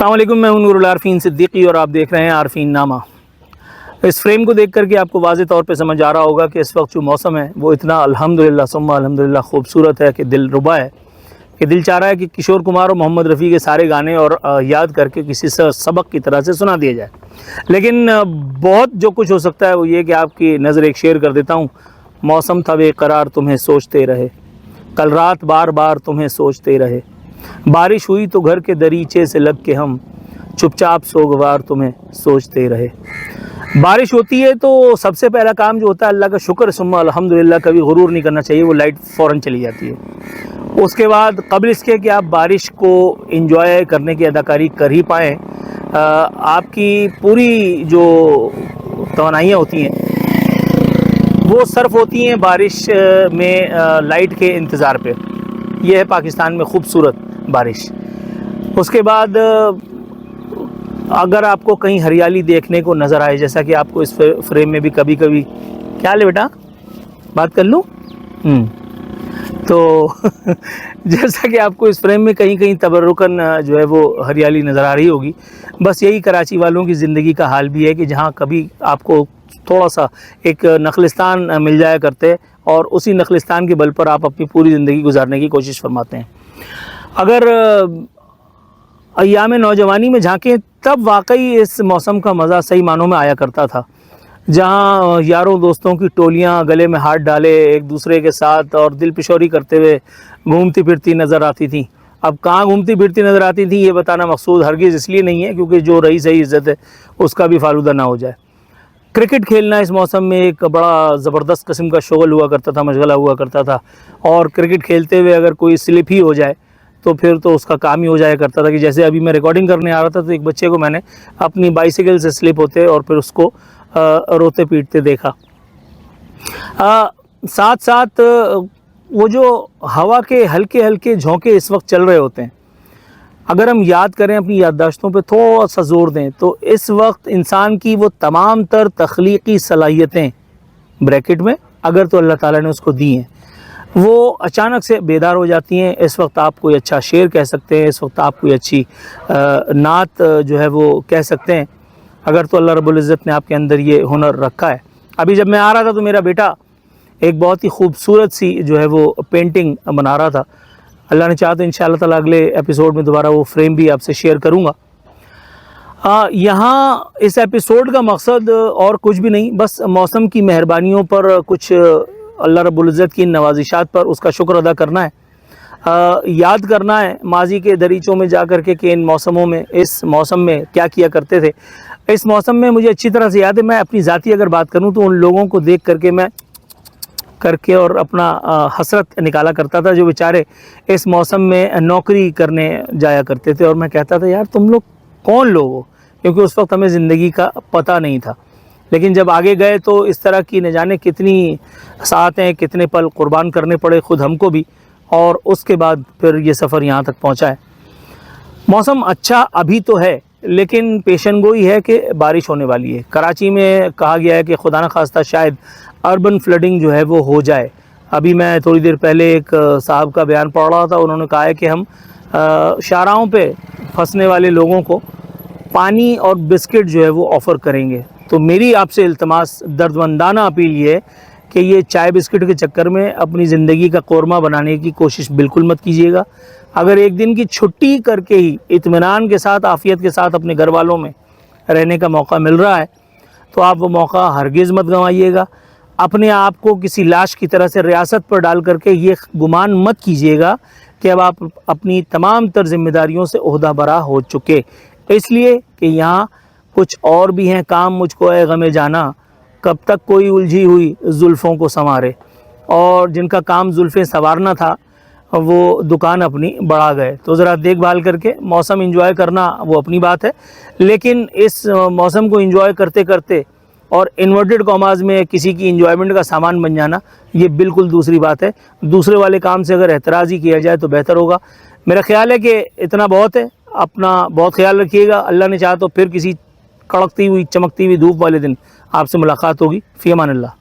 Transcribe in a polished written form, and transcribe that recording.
السلام علیکم، میں ہوں نور العارفین صدیقی اور آپ دیکھ رہے ہیں عارفین نامہ۔ اس فریم کو دیکھ کر کے آپ کو واضح طور پہ سمجھ آ رہا ہوگا کہ اس وقت جو موسم ہے وہ اتنا الحمدللہ ثم الحمدللہ خوبصورت ہے کہ دل ربا ہے، کہ دل چاہ رہا ہے کہ کشور کمار اور محمد رفیع کے سارے گانے اور یاد کر کے کسی سبق کی طرح سے سنا دیا جائے۔ لیکن بہت جو کچھ ہو سکتا ہے وہ یہ کہ آپ کی نظر ایک شعر کر دیتا ہوں۔ موسم تھا بے قرار تمہیں سوچتے رہے، کل رات بار بار تمہیں سوچتے رہے، بارش ہوئی تو گھر کے دریچے سے لگ کے ہم چپ چاپ سوگوار تمہیں سوچتے رہے۔ بارش ہوتی ہے تو سب سے پہلا کام جو ہوتا ہے اللہ کا شکر ثم الحمدللہ، کبھی غرور نہیں کرنا چاہیے، وہ لائٹ فوراً چلی جاتی ہے۔ اس کے بعد قبل اس کے کہ آپ بارش کو انجوائے کرنے کی اداکاری کر ہی پائیں، آپ کی پوری جو توانائیاں ہوتی ہیں وہ صرف ہوتی ہیں بارش میں لائٹ کے انتظار پہ۔ یہ ہے پاکستان میں خوبصورت بارش۔ اس کے بعد اگر آپ کو کہیں ہریالی دیکھنے کو نظر آئے، جیسا کہ آپ کو اس فریم میں بھی کبھی کبھی کیا لے بیٹا بات کر لوں تو جیسا کہ آپ کو اس فریم میں کہیں کہیں تبرکن جو ہے وہ ہریالی نظر آ رہی ہوگی، بس یہی کراچی والوں کی زندگی کا حال بھی ہے کہ جہاں کبھی آپ کو تھوڑا سا ایک نخلستان مل جایا کرتے اور اسی نخلستان کے بل پر آپ اپنی پوری زندگی گزارنے کی کوشش فرماتے ہیں۔ اگر ایام نوجوانی میں جھانکیں تب واقعی اس موسم کا مزہ صحیح معنوں میں آیا کرتا تھا، جہاں یاروں دوستوں کی ٹولیاں گلے میں ہاتھ ڈالے ایک دوسرے کے ساتھ اور دل پشوری کرتے ہوئے گھومتی پھرتی نظر آتی تھیں۔ اب کہاں گھومتی پھرتی نظر آتی تھیں یہ بتانا مقصود ہرگز اس لیے نہیں ہے کیونکہ جو رہی صحیح عزت ہے اس کا بھی فالودہ نہ ہو جائے۔ کرکٹ کھیلنا اس موسم میں ایک بڑا زبردست قسم کا شغل ہوا کرتا تھا، مشغلہ ہوا کرتا تھا، اور کرکٹ کھیلتے ہوئے اگر کوئی سلپ ہی ہو جائے تو پھر تو اس کا کام ہی ہو جایا کرتا تھا کہ جیسے ابھی میں ریکارڈنگ کرنے آ رہا تھا تو ایک بچے کو میں نے اپنی بائیسیکل سے سلپ ہوتے اور پھر اس کو روتے پیٹتے دیکھا۔ ساتھ ساتھ وہ جو ہوا کے ہلکے ہلکے جھونکے اس وقت چل رہے ہوتے ہیں، اگر ہم یاد کریں اپنی یادداشتوں پہ تھوڑا سا زور دیں تو اس وقت انسان کی وہ تمام تر تخلیقی صلاحیتیں بریکٹ میں اگر تو اللہ تعالیٰ نے اس کو دی ہیں وہ اچانک سے بیدار ہو جاتی ہیں۔ اس وقت آپ کوئی اچھا شعر کہہ سکتے ہیں، اس وقت آپ کوئی اچھی نعت جو ہے وہ کہہ سکتے ہیں، اگر تو اللہ رب العزت نے آپ کے اندر یہ ہنر رکھا ہے۔ ابھی جب میں آ رہا تھا تو میرا بیٹا ایک بہت ہی خوبصورت سی جو ہے وہ پینٹنگ بنا رہا تھا، اللہ نے چاہا تو انشاءاللہ تعالیٰ اگلے ایپیسوڈ میں دوبارہ وہ فریم بھی آپ سے شیئر کروں گا۔ یہاں اس ایپیسوڈ کا مقصد اور کچھ بھی نہیں، بس موسم کی مہربانیوں پر کچھ اللہ رب العزت کی نوازشات پر اس کا شکر ادا کرنا ہے، یاد کرنا ہے ماضی کے دریچوں میں جا کر کے کہ ان موسموں میں اس موسم میں کیا کیا کرتے تھے۔ اس موسم میں مجھے اچھی طرح سے یاد ہے، میں اپنی ذاتی اگر بات کروں تو ان لوگوں کو دیکھ کر کے میں کر کے اور اپنا حسرت نکالا کرتا تھا جو بیچارے اس موسم میں نوکری کرنے جایا کرتے تھے، اور میں کہتا تھا یار تم لوگ کون لوگ ہو، کیونکہ اس وقت ہمیں زندگی کا پتہ نہیں تھا۔ لیکن جب آگے گئے تو اس طرح کی نہ جانے کتنی ساعتیں کتنے پل قربان کرنے پڑے خود ہم کو بھی، اور اس کے بعد پھر یہ سفر یہاں تک پہنچا ہے۔ موسم اچھا ابھی تو ہے لیکن پیشن گوئی ہے کہ بارش ہونے والی ہے۔ کراچی میں کہا گیا ہے کہ خدا نخواستہ شاید اربن فلڈنگ جو ہے وہ ہو جائے۔ ابھی میں تھوڑی دیر پہلے ایک صاحب کا بیان پڑھ رہا تھا، انہوں نے کہا ہے کہ ہم شاہراہوں پہ پھنسنے والے لوگوں کو پانی اور بسکٹ جو ہے وہ آفر کریں گے۔ تو میری آپ سے التماس دردمندانہ اپیل یہ ہے کہ یہ چائے بسکٹ کے چکر میں اپنی زندگی کا قورمہ بنانے کی کوشش بالکل مت کیجیے گا۔ اگر ایک دن کی چھٹی کر کے ہی اطمینان کے ساتھ عافیت کے ساتھ اپنے گھر والوں میں رہنے کا موقع مل رہا ہے تو آپ وہ موقع ہرگز مت گنوائیے گا۔ اپنے آپ کو کسی لاش کی طرح سے ریاست پر ڈال کر کے یہ گمان مت کیجیے گا کہ اب آپ اپنی تمام تر ذمہ داریوں سے عہدہ برا ہو چکے، اس لیے کہ یہاں کچھ اور بھی ہیں کام مجھ کو اے غم جانا، کب تک کوئی الجھی ہوئی زلفوں کو سنوارے، اور جن کا کام زلفیں سنوارنا تھا وہ دکان اپنی بڑھا گئے۔ تو ذرا دیکھ بھال کر کے موسم انجوائے کرنا وہ اپنی بات ہے، لیکن اس موسم کو انجوائے کرتے کرتے اور انورٹڈ کاماز میں کسی کی انجوائمنٹ کا سامان بن جانا یہ بالکل دوسری بات ہے۔ دوسرے والے کام سے اگر احتراز ہی کیا جائے تو بہتر ہوگا۔ میرا خیال ہے کہ اتنا بہت ہے، اپنا بہت خیال رکھیے گا۔ اللہ نے چاہا تو پھر کسی کڑکتی ہوئی چمکتی ہوئی دھوپ والے دن آپ سے ملاقات ہوگی۔ فی امان اللہ۔